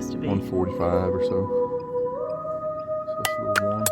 supposed to be? 145 or so. So it's a little warm.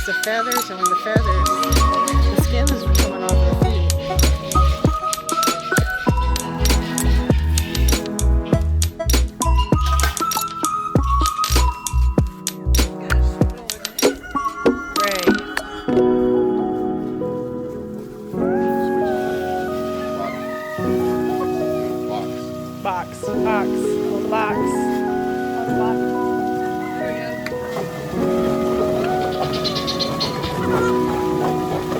The feathers, and when the skin is coming off the feet. Gray. Box. Hold the box.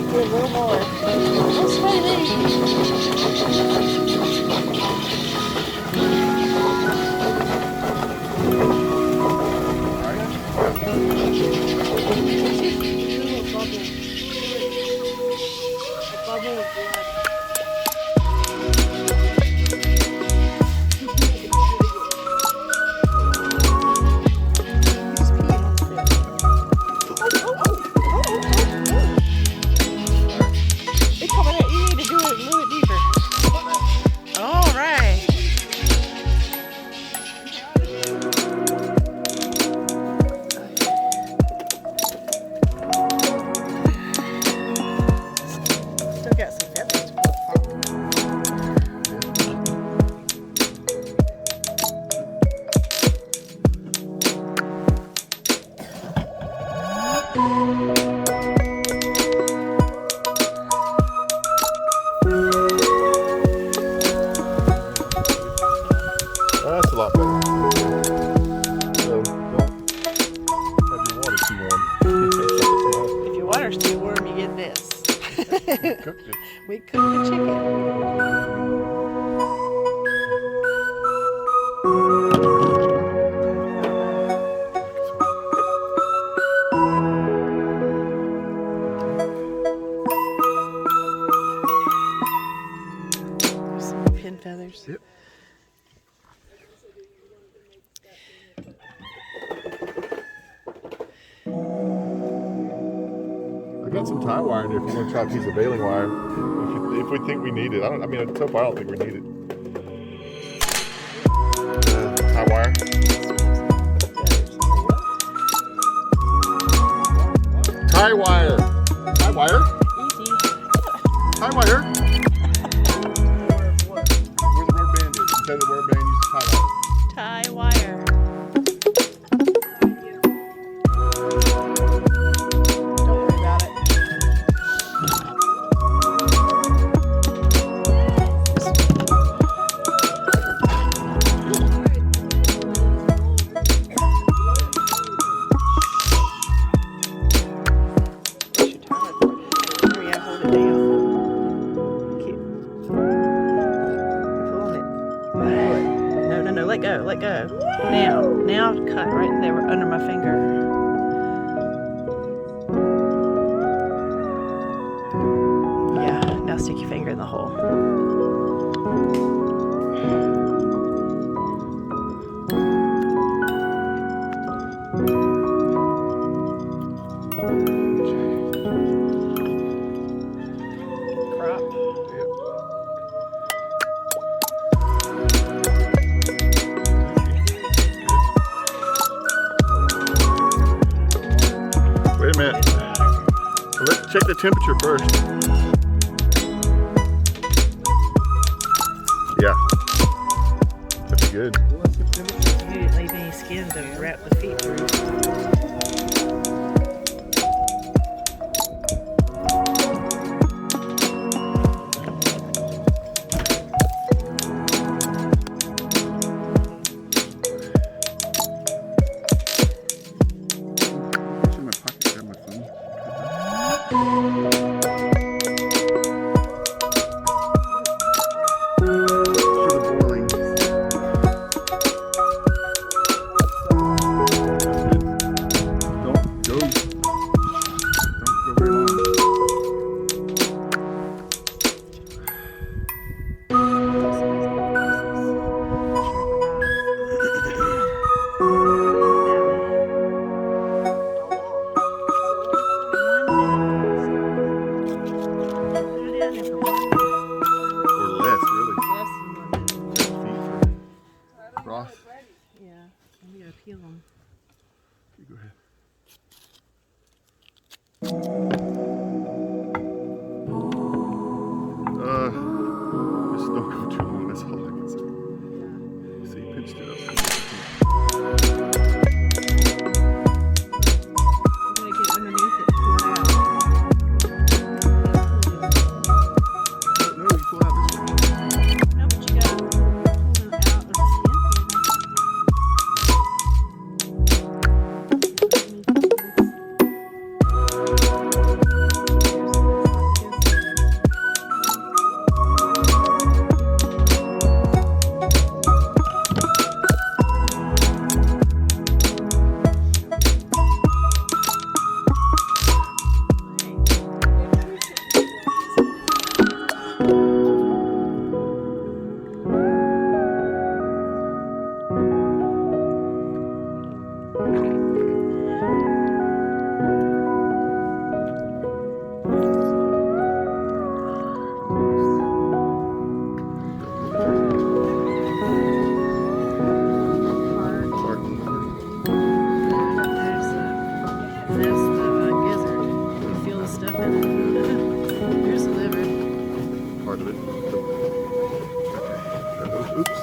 A little more. That's funny. A bubble of blood. That's a lot better. So don't have your water too warm. If your water's too warm, you get this. Cooked it. We cooked the chicken. Some pin feathers. Yep. I got some tie wire in there if you want to try a piece of baling wire. If we think we need it. I mean, so far I don't think we need it. Tie wire. Tie wire. Tie wire. Easy. Tie wire. Where the rubber band is. You tell the rubber band uses tie wire. Tie wire. Don't worry about it. Now cut right there under my finger. Yeah, now stick your finger in the hole. Crop. Wait a minute. Let's check the temperature first. Yeah. That'd be good. You didn't leave any skin to wrap the feet through. Yeah, I'm gonna peel them. You go ahead. Just don't go too long, that's all I can say. See, you pinched it up. I'm gonna get underneath it, pull it out. No, you pull out this one. No, but you gotta pull it out of the skin. Part of it. Okay. Oops.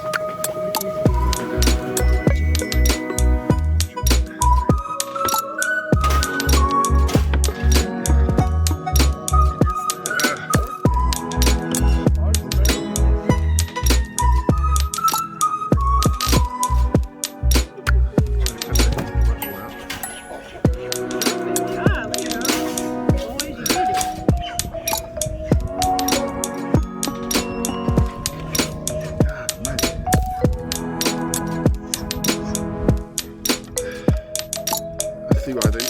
See why they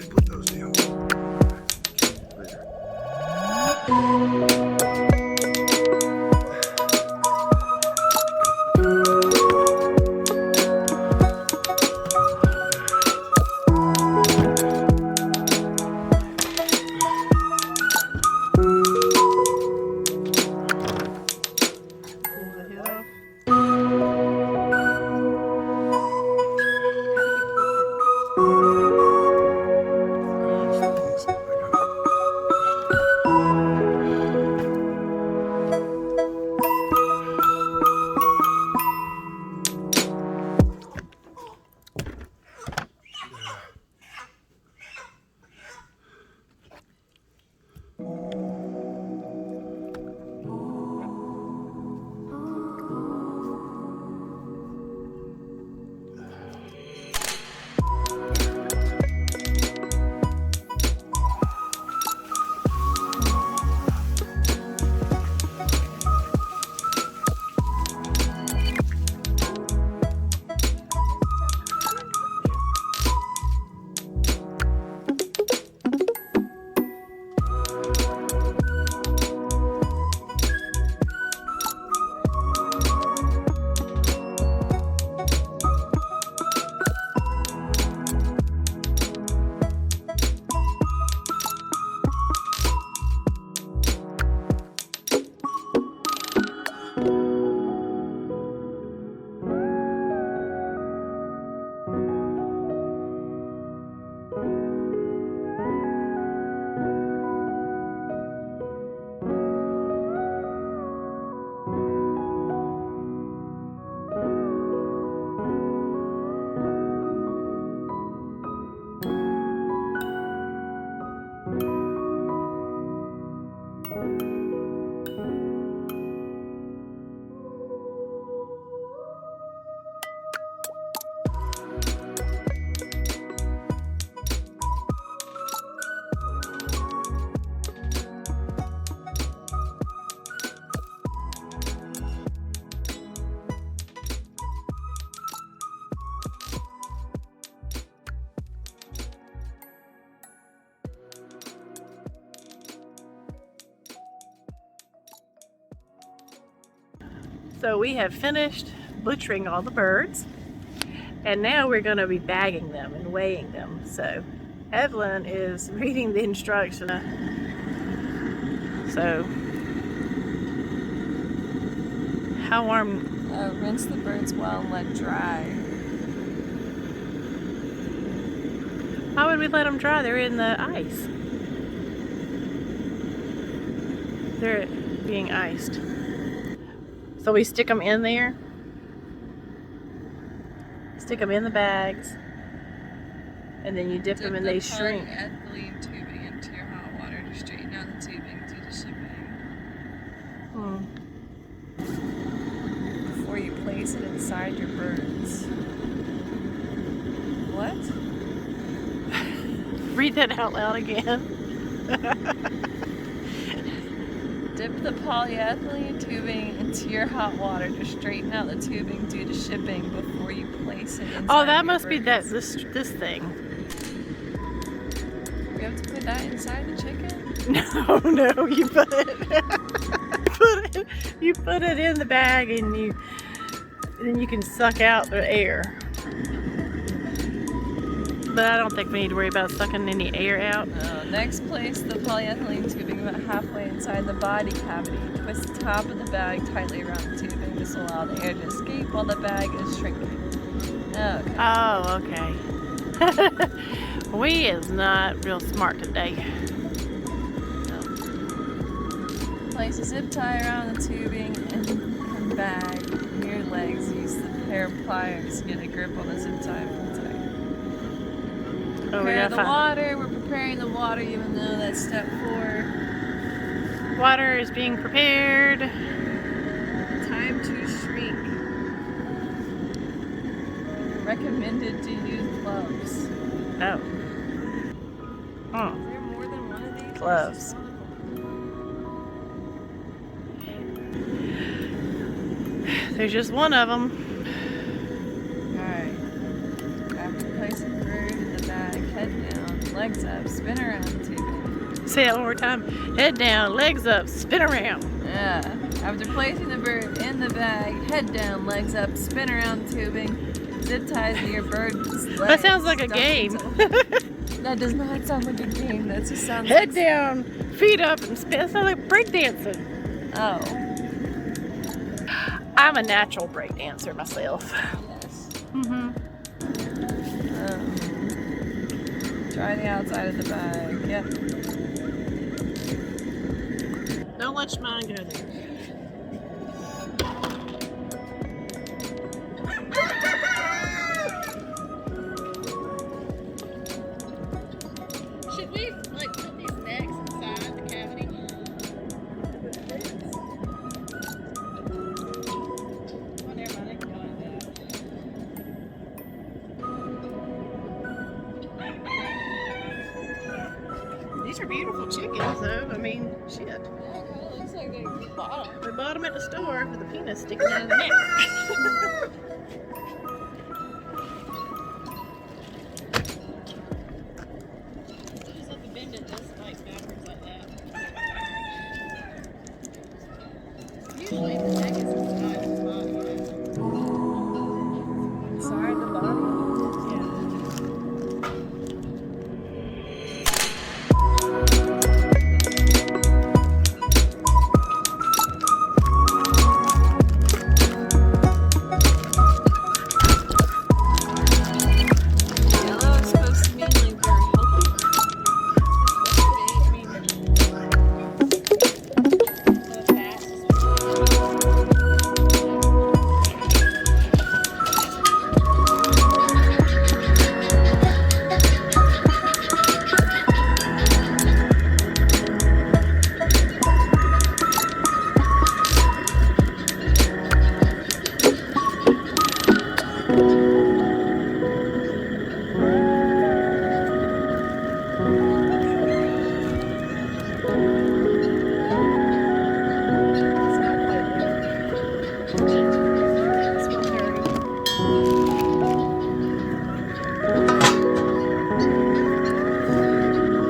put those down. Later. So we have finished butchering all the birds, and now we're going to be bagging them and weighing them. So Evelyn is reading the instructions. So how warm? Rinse the birds well and let dry. Why would we let them dry? They're in the ice. They're being iced. So we stick them in there. Stick them in the bags. And then you dip them and they shrink. Ethylene tubing into your hot water to straighten out the tubing due to shipping. Before you place it inside your birds. What? Read that out loud again. Dip the polyethylene tubing into your hot water to straighten out the tubing due to shipping before you place it inside. Oh, that your must be birds. this thing. You have to put that inside the chicken? No, you put it. You put it in the bag, and then you can suck out the air. But I don't think we need to worry about sucking any air out. No. Next, place the polyethylene tubing about halfway inside the body cavity. Twist the top of the bag tightly around the tubing. This will allow the air to escape while the bag is shrinking. Okay. Oh, okay. We is not real smart today. No. Place a zip tie around the tubing and bag near your legs. Use the pair of pliers to get a grip on the zip tie and pull tight. Oh, Prepare the water. We're preparing the water even though that's step 4. Water is being prepared. Time to shrink. Recommended to use gloves. No. Oh, Is there more than one of these? gloves. There's just one of them. Alright. After placing the bird in the bag, head down, legs up, spin around the tubing. Say that one more time. Head down, legs up, spin around. Yeah. After placing the bird in the bag, head down, legs up, spin around the tubing. Zip ties to your bird's legs. That sounds like a Stuff game. That does not sound like a game. That just sounds Head like... down, feet up, and spin. That sounds like breakdancing. Oh. I'm a natural breakdancer myself. Yes. Mm-hmm. Try the outside of the bag. Yep. Don't let mine go there. Should we put these bags inside the cavity? Whatever, they can go in there. These are beautiful chickens, though. I mean, shit. Yeah, it looks like they bought them. We bought them at the store with the penis sticking out of the neck. You just have to bend it this backwards like that. Usually the neck is inside its body. Inside the body?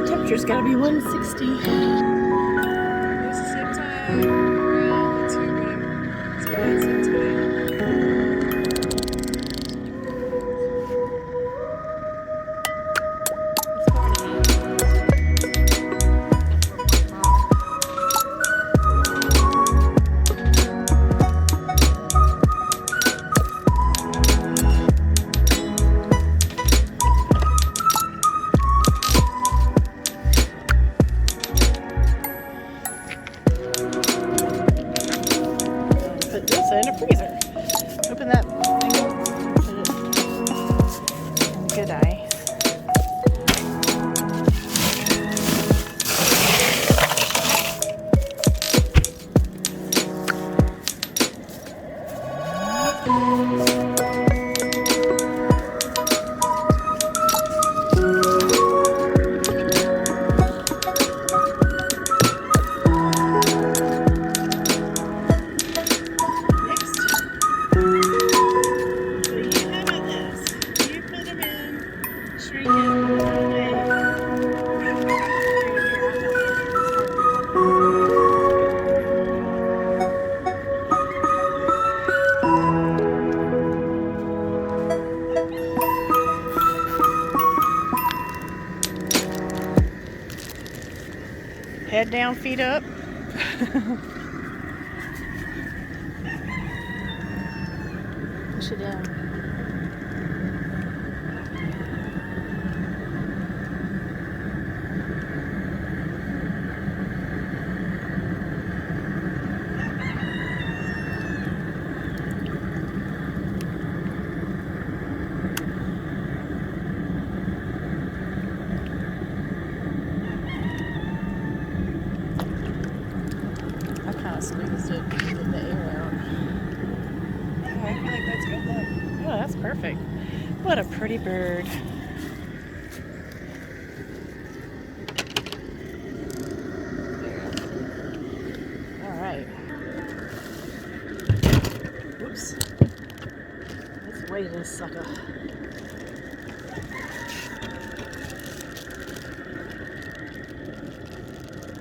Temperature's gotta be 160. There's a zip tie around the tubing. So that's zip tie. good ice. Head down, feet up. Push it down. Squeezed it to get the air out. Oh, I feel like that's good though. Oh, that's perfect. What a pretty bird. All right. Whoops. Let's weigh this sucker.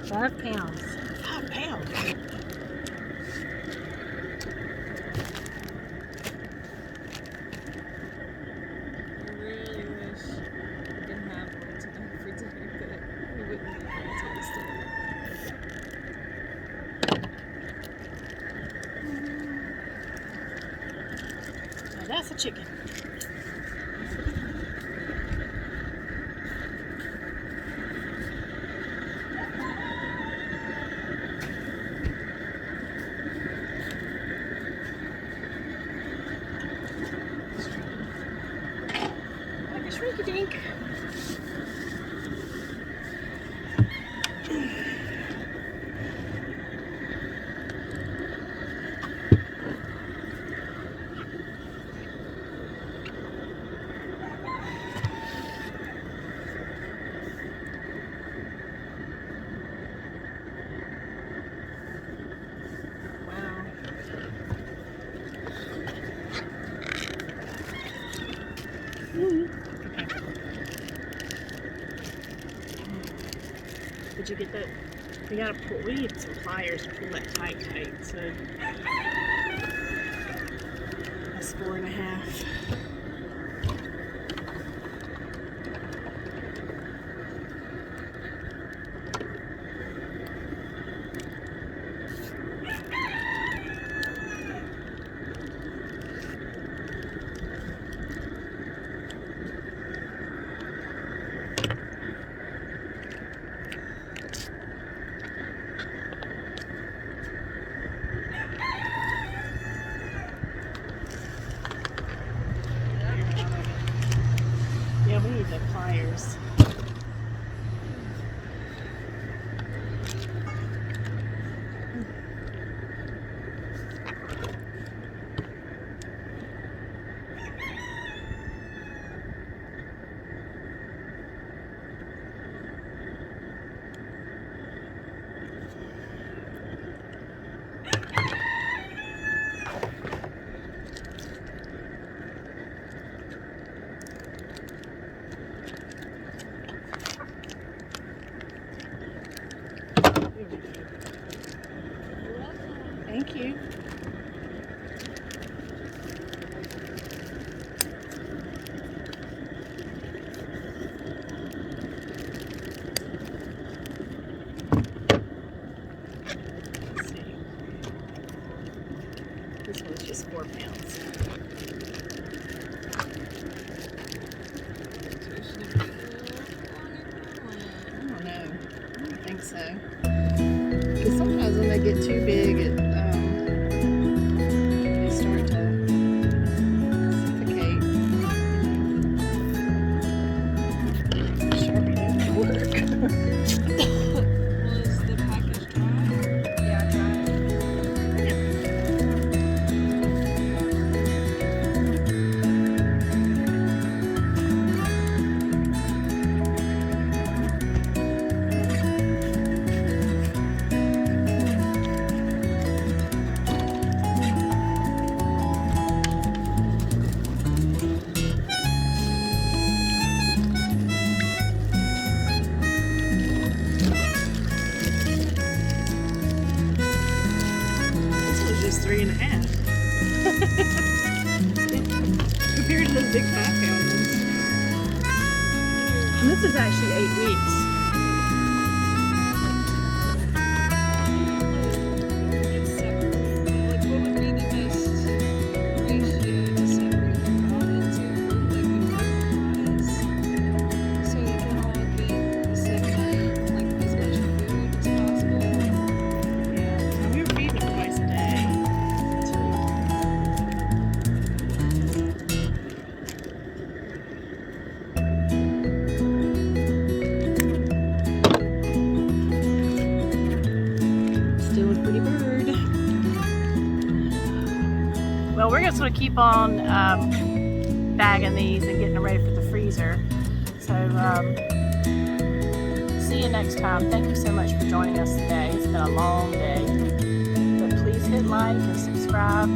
£5. 5 pounds. That's a chicken. Like a shrinky dink. Did you get that? We gotta pull. We need some pliers to pull that tight. So that's 4.5. Yeah, we need the pliers. Thank you. Let's see. This one's just 4 pounds. I don't know. I don't think so. Because sometimes when they get too big, they start to suffocate. This is actually 8 weeks. It's separate. Like, what would be the best ratio to separate them all into, like, the group so they can all get the same amount, like, as much food as possible? Yeah, so we're feeding them twice a day. Still a pretty bird. Well, we're just going to keep on bagging these and getting them ready for the freezer. So, see you next time. Thank you so much for joining us today. It's been a long day. But please hit like and subscribe.